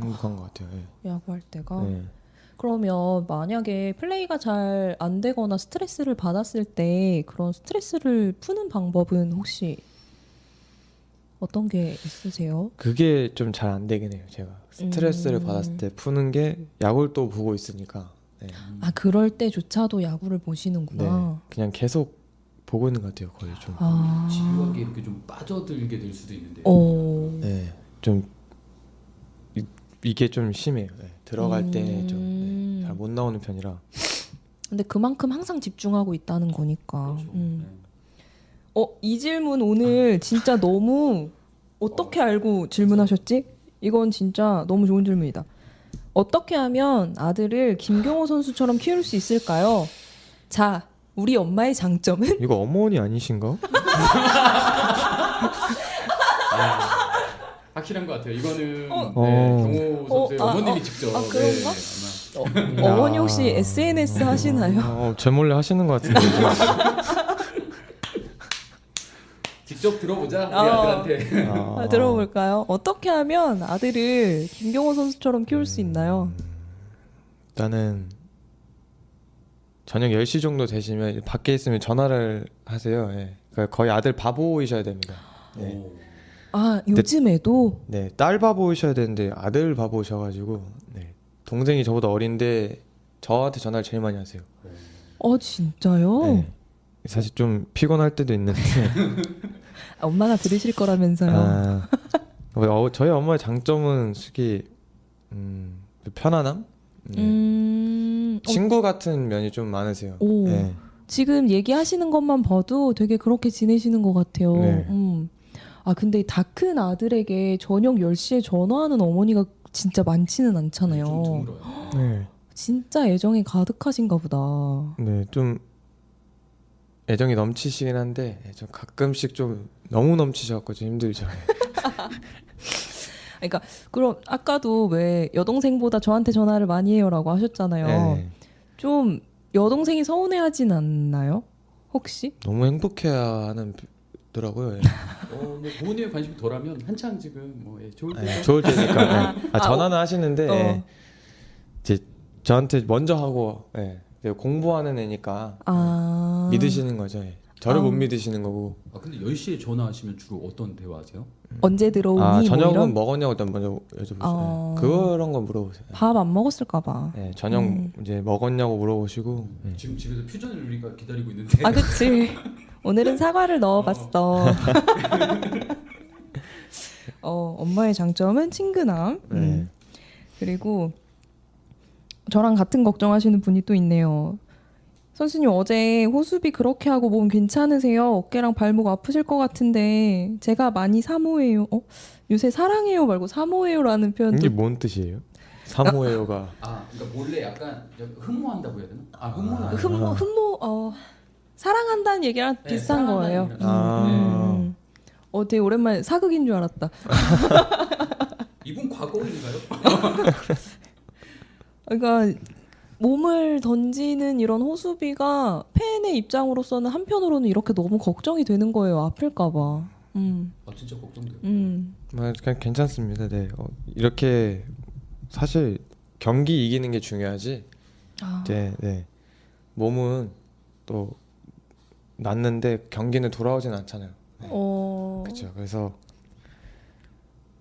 행복한 것 같아요. 네. 야구할 때가. 네. 그러면 만약에 플레이가 잘 안 되거나 스트레스를 받았을 때 그런 스트레스를 푸는 방법은 혹시 어떤 게 있으세요? 그게 좀 잘 안 되긴 해요. 제가 스트레스를 받았을 때 푸는 게 야구를 또 보고 있으니까. 네. 아, 그럴 때조차도 야구를 보시는구나. 네. 그냥 계속 보고 있는 것 같아요. 거의 좀. 지루하게 이렇게 좀 빠져들게 될 수도 있는데. 네. 좀 이게 좀 심해요. 네. 들어갈 때 좀 잘 못 나오는 편이라. 근데 그만큼 항상 집중하고 있다는 거니까. 그렇죠. 네. 이 질문 오늘 진짜 너무 어떻게 알고 질문하셨지? 이건 진짜 너무 좋은 질문이다. 어떻게 하면 아들을 김경호 선수처럼 키울 수 있을까요? 자, 우리 엄마의 장점은? 이거 어머니 아니신가? 확실한 것 같아요. 이거는 어. 경호 선수의 어머님이 직접. 그런가? 아마. 어머니 혹시 SNS 하시나요? 제 몰래 하시는 것 같은데. 직접 들어보자 우리 아들한테. 들어볼까요? 어떻게 하면 아들을 김경호 선수처럼 키울 수 있나요? 일단은 저녁 10시 정도 되시면 밖에 있으면 전화를 하세요. 예. 그러니까 거의 아들 바보이셔야 됩니다. 네. 요즘에도? 네, 딸 바보이셔야 되는데 아들 바보셔가지고 네. 동생이 저보다 어린데 저한테 전화를 제일 많이 하세요. 진짜요? 네. 사실 좀 피곤할 때도 있는데 엄마가 들으실 거라면서요. 저희 엄마의 장점은 솔직히 편안함? 친구 같은 면이 좀 많으세요. 네. 지금 얘기하시는 것만 봐도 되게 그렇게 지내시는 것 같아요. 네. 근데 다 큰 아들에게 저녁 10시에 전화하는 어머니가 진짜 많지는 않잖아요. 좀 드물어요. 네. 진짜 애정이 가득하신가 보다. 네, 좀 애정이 넘치시긴 한데 좀 가끔씩 좀 너무 넘치셔갖고 좀 힘들죠. 그러니까 그럼 아까도 왜 여동생보다 저한테 전화를 많이 해요라고 하셨잖아요. 네. 좀 여동생이 서운해하진 않나요? 혹시? 너무 행복해야 하더라고요. 뭐 부모님의 관심이 덜하면 한창 지금 좋을 때. 좋을 때니까. 전화는 하시는데 이제 저한테 먼저 하고 공부하는 애니까 믿으시는 거죠. 저를 못 믿으시는 거고. 근데 10시에 전화하시면 주로 어떤 대화하세요? 언제 들어오니? 저녁은 뭐 이런? 먹었냐고 먼저 여쭤보세요. 그런 거 물어보세요. 밥 안 먹었을까 봐. 네, 저녁 이제 먹었냐고 물어보시고. 지금 집에서 퓨전을 우리가 기다리고 있는데. 그치. 오늘은 사과를 넣어봤어. 엄마의 장점은 친근함. 그리고 저랑 같은 걱정하시는 분이 또 있네요. 선수님 어제 호수비 그렇게 하고 몸 괜찮으세요? 어깨랑 발목 아프실 것 같은데 제가 많이 사모해요. 요새 사랑해요 말고 사모해요라는 표현도 이게 뭔 뜻이에요? 사모예요가 그러니까 몰래 약간 흠모한다고 해야 되나? 흠모는 흠모 사랑한다는 얘기랑 네, 비슷한 거예요. 아. 되게 오랜만에 사극인 줄 알았다. 이분 과거인가요? 그러니까 몸을 던지는 이런 호수비가 팬의 입장으로서는 한편으로는 이렇게 너무 걱정이 되는 거예요. 아플까봐. 진짜 걱정돼요. 그냥 괜찮습니다. 네. 이렇게 사실 경기 이기는 게 중요하지. 이제 네. 몸은 또 났는데 경기는 돌아오진 않잖아요. 네. 그렇죠. 그래서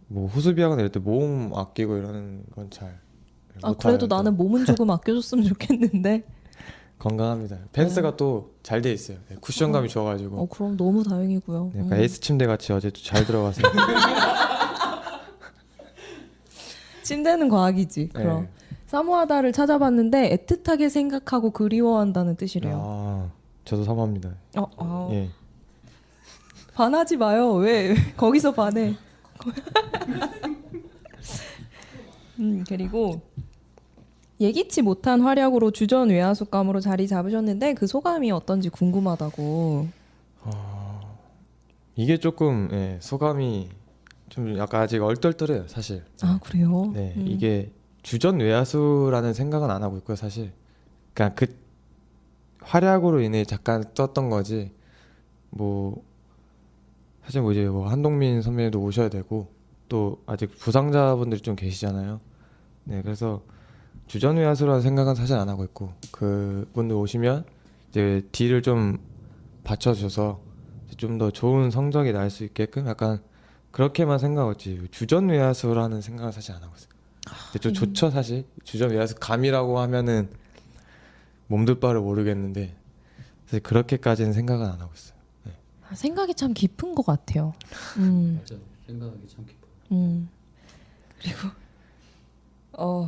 뭐 호수비하거나 이럴 때 몸 아끼고 이러는 건 잘 못하는. 그래도 나는 몸은 조금 아껴줬으면 좋겠는데. 건강합니다. 펜스가 또 잘 돼 있어요. 네, 쿠션감이 좋아가지고. 그럼 너무 다행이고요. 네, 에이스 침대 같이 어제 잘 들어가서. 침대는 과학이지. 그럼 사모하다를 찾아봤는데 애틋하게 생각하고 그리워한다는 뜻이래요. 저도 사모합니다. 예. 반하지 마요. 왜 거기서 반해? 그리고 예기치 못한 활약으로 주전 외야수감으로 자리 잡으셨는데 그 소감이 어떤지 궁금하다고. 이게 조금 소감이 좀 약간 아직 얼떨떨해요, 사실. 그래요? 네, 이게 주전 외야수라는 생각은 안 하고 있고요, 사실. 그냥 그 활약으로 인해 잠깐 떴던 거지. 뭐 사실 뭐 이제 뭐 한동민 선배님도 오셔야 되고 또 아직 부상자분들이 좀 계시잖아요. 네, 그래서 주전 외야수라는 생각은 사실 안 하고 있고 그분들 오시면 이제 딜을 좀 받쳐줘서 좀 더 좋은 성적이 날 수 있게끔 약간 그렇게만 생각했지 주전 외야수라는 생각을 사실 안 하고 있어요. 근데 좀 좋죠 사실. 주전 외야수 감이라고 하면은 몸둘 바를 모르겠는데 사실 그렇게까지는 생각은 안 하고 있어요. 네. 생각이 참 깊은 것 같아요. 맞아, 생각이 참 깊어요. 그리고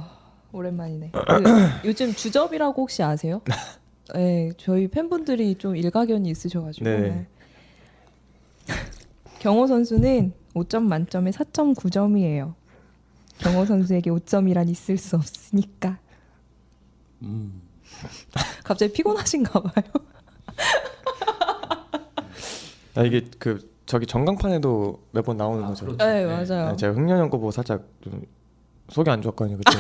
오랜만이네. 요즘 주접이라고 혹시 아세요? 네, 저희 팬분들이 좀 일가견이 있으셔가지고. 네. 경호 선수는 5점 만점에 4.9점이에요. 경호 선수에게 5점이란 있을 수 없으니까. 갑자기 피곤하신가 봐요. 이게 저기 전광판에도 몇 번 나오는 거죠. 그렇죠. 네, 맞아요. 네, 제가 흥년 형 거 보고 살짝 좀 속이 안 좋았거든요. 그때.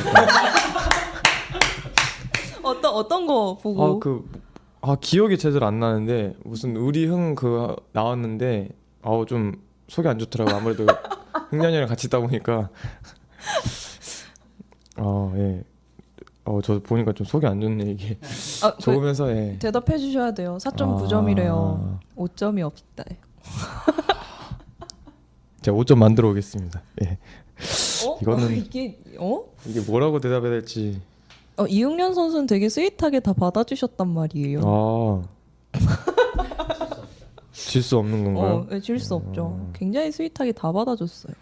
어떤 거 보고? 기억이 제대로 안 나는데 무슨 우리 흥 나왔는데 좀 속이 안 좋더라고. 아무래도 흥년이랑 같이 있다 보니까 예. 저 보니까 좀 속이 안 좋네 이게. 좋으면서 예. 대답해 주셔야 돼요. 4.9점이래요. 5점이 없다. 제가 5점 만들어 오겠습니다. 예. 이거는 이게 이게 뭐라고 대답해야 될지. 이응련 선수는 되게 스윗하게 다 받아주셨단 말이에요. 질 수 없는 건가요? 질 수 없죠. 굉장히 스윗하게 다 받아줬어요.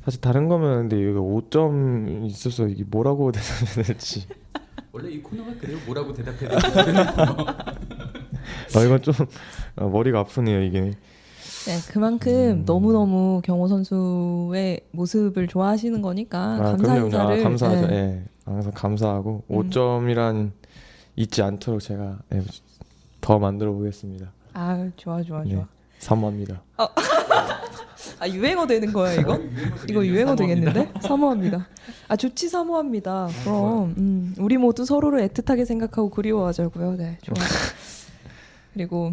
사실 다른 거면 근데 여기 5점 있어서 이게 뭐라고 대답해야 될지. 원래 이 코너가 그래요. 뭐라고 대답해야 이건 좀 머리가 아프네요 이게. 네, 그만큼 너무너무 경호 선수의 모습을 좋아하시는 거니까 감사 인사를. 감사하죠. 네. 항상 감사하고 5점이란 잊지 않도록 제가 더 만들어 보겠습니다. 좋아. 네, 사모합니다. 유행어 되는 거야 이거? 이거 유행어 되겠는데? 사모합니다. 좋지 사모합니다. 그럼 우리 모두 서로를 애틋하게 생각하고 그리워하자고요. 네, 좋아. 그리고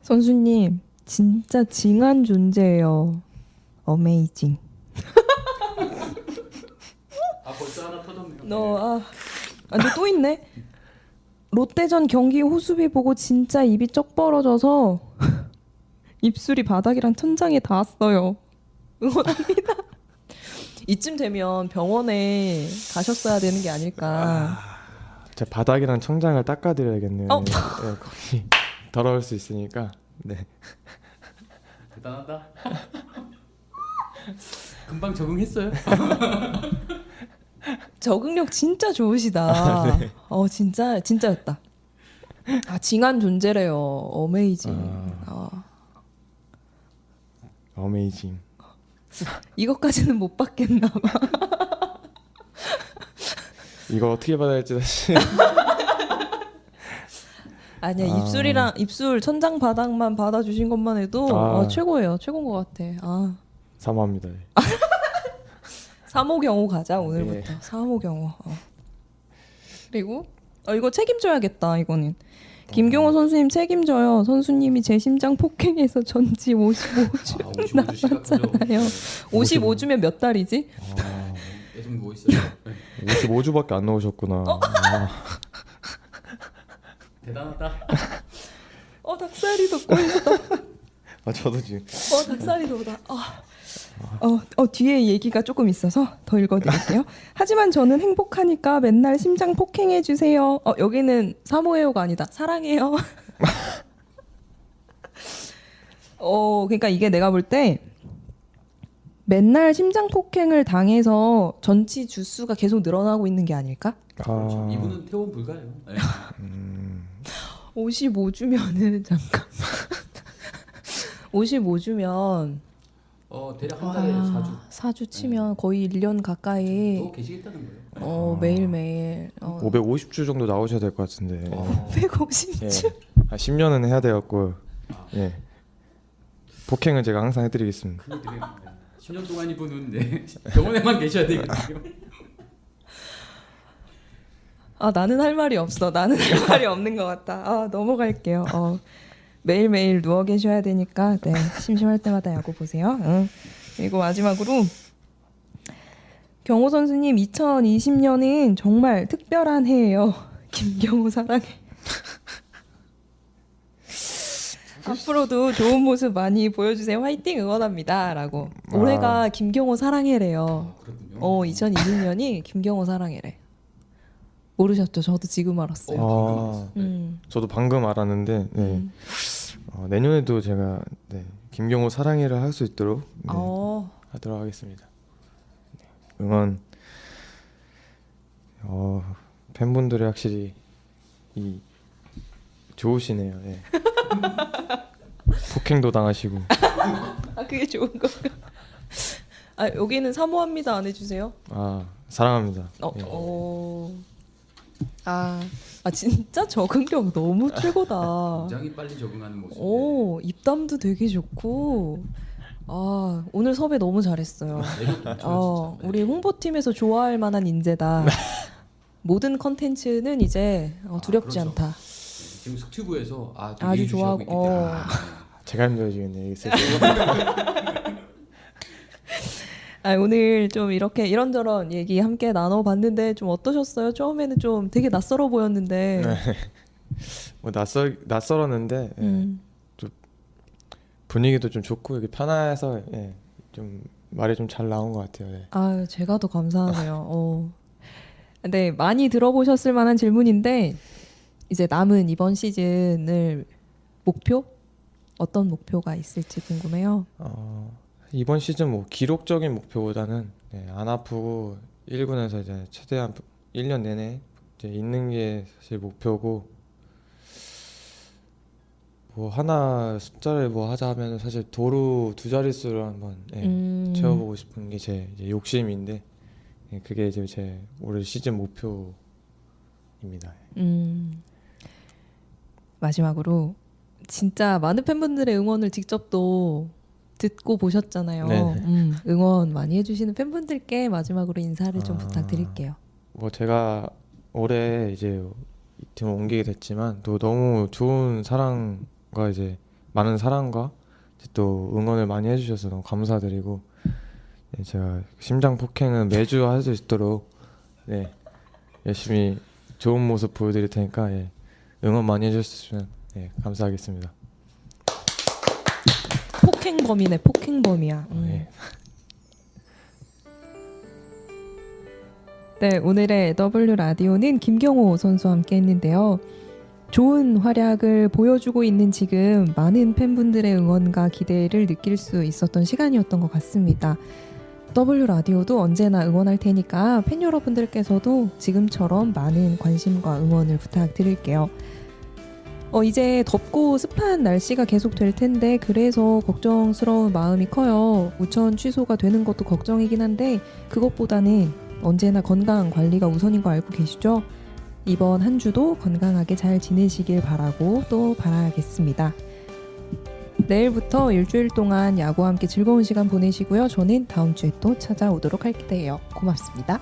선수님 진짜 징한 존재예요. 어메이징. 벌써 하나 터졌네요. 근데 또 있네. 롯데전 경기 호수비 보고 진짜 입이 쩍 벌어져서 입술이 바닥이랑 천장에 닿았어요. 응원합니다. 이쯤 되면 병원에 가셨어야 되는 게 아닐까. 제 바닥이랑 청장을 닦아드려야겠네요. 네, 거기 더러울 수 있으니까. 네. 대단하다. 금방 적응했어요. 적응력 진짜 좋으시다. 진짜였다. 징한 존재래요. 어메이징. 어메이징. 이것까지는 못 받겠나 봐. 이거 어떻게 받아야 할지 사실. 아니야, 입술 천장 바닥만 받아주신 것만 해도 최고예요. 최고인 것 같아. 사모합니다. 3호 경호 가자 오늘부터. 3호 경호. 그리고 이거 책임져야겠다. 이거는 김경호 선수님 책임져요. 선수님이 제 심장 폭행해서 전지 55주 나왔잖아요. 55주면 몇 달이지? 예전 뭐 있어요? 55주밖에 안 넣으셨구나. 대단하다. 닭살이 돋고 있어. 저도 지금. 닭살이 돋아. 뒤에 얘기가 조금 있어서 더 읽어드릴게요. 하지만 저는 행복하니까 맨날 심장 폭행해주세요. 여기는 사모해요가 아니다. 사랑해요. 그러니까 이게 내가 볼 때 맨날 심장 폭행을 당해서 전치 주수가 계속 늘어나고 있는 게 아닐까? 그렇죠. 이분은 퇴원 불가예요. 네. 55주면은 잠깐. 55주면 대략 한 달에 4주. 4주 치면 거의 1년 가까이 더 계시겠다는 거예요. 매일매일 550주 정도 나오셔야 될 것 같은데. 550주? 한 10년은 해야 되었고. 예. 폭행은 제가 항상 해드리겠습니다. 큰일이네요. 10년 동안 이분은 병원에만 계셔야 되거든요. 나는 할 말이 없어. 나는 할 말이 없는 것 같다. 넘어갈게요. 매일매일 누워 계셔야 되니까 심심할 때마다 야구 보세요. 그리고 마지막으로 경호 선수님 2020년은 정말 특별한 해예요. 김경호 사랑해. 앞으로도 좋은 모습 많이 보여주세요. 화이팅 응원합니다. 라고. 올해가 김경호 사랑해래요. 그렇군요. 2020년이 김경호 사랑해래. 모르셨죠? 저도 지금 알았어요. 저도 방금 알았는데 내년에도 제가 김경호 사랑해를 할 수 있도록 하도록 하겠습니다. 응원. 팬분들이 확실히 좋으시네요. 폭행도 당하시고. 그게 좋은 건가? 여기는 사모합니다 안 해주세요? 사랑합니다. 진짜 적응력 너무 최고다. 굉장히 빨리 적응하는 모습. 입담도 되게 좋고. 오늘 섭외 너무 잘했어요. 우리 홍보팀에서 좋아할 만한 인재다. 모든 컨텐츠는 이제 두렵지 그렇죠. 않다. 지금 스튜브에서 아주 좋아하고. 제가 힘들어지겠네요. 오늘 좀 이렇게 이런저런 얘기 함께 나눠봤는데 좀 어떠셨어요? 처음에는 좀 되게 낯설어 보였는데. 낯설었는데 좀 분위기도 좀 좋고 이게 편해서 좀 말이 좀 잘 나온 것 같아요. 제가 더 감사하네요. 근데 많이 들어보셨을 만한 질문인데 이제 남은 이번 시즌을 목표? 어떤 목표가 있을지 궁금해요. 이번 시즌 기록적인 목표보다는 안 아프고 1군에서 이제 최대한 1년 내내 이제 있는 게 사실 목표고 하나 숫자를 하자 하면 사실 도루 2자릿수를 한번 채워보고 싶은 게 제 욕심인데 그게 이제 제 올해 시즌 목표입니다. 마지막으로 진짜 많은 팬분들의 응원을 직접 또 듣고 보셨잖아요. 응원 많이 해주시는 팬분들께 마지막으로 인사를 좀 부탁드릴게요. 제가 올해 이제 이 팀을 옮기게 됐지만 또 너무 좋은 사랑과 이제 많은 사랑과 이제 또 응원을 많이 해주셔서 너무 감사드리고 제가 심장 폭행은 매주 할 수 있도록 열심히 좋은 모습 보여드릴 테니까 응원 많이 해주셨으면 감사하겠습니다. 폭행범이네. 폭행범이야. 오늘의 W 라디오는 김경호 선수와 함께 했는데요. 좋은 활약을 보여주고 있는 지금 많은 팬분들의 응원과 기대를 느낄 수 있었던 시간이었던 것 같습니다. W 라디오도 언제나 응원할 테니까 팬 여러분들께서도 지금처럼 많은 관심과 응원을 부탁드릴게요. 이제 덥고 습한 날씨가 계속 될 텐데 그래서 걱정스러운 마음이 커요. 우천 취소가 되는 것도 걱정이긴 한데 그것보다는 언제나 건강 관리가 우선인 거 알고 계시죠? 이번 한 주도 건강하게 잘 지내시길 바라고 또 바라겠습니다. 내일부터 일주일 동안 야구와 함께 즐거운 시간 보내시고요. 저는 다음 주에 또 찾아오도록 할게요. 고맙습니다.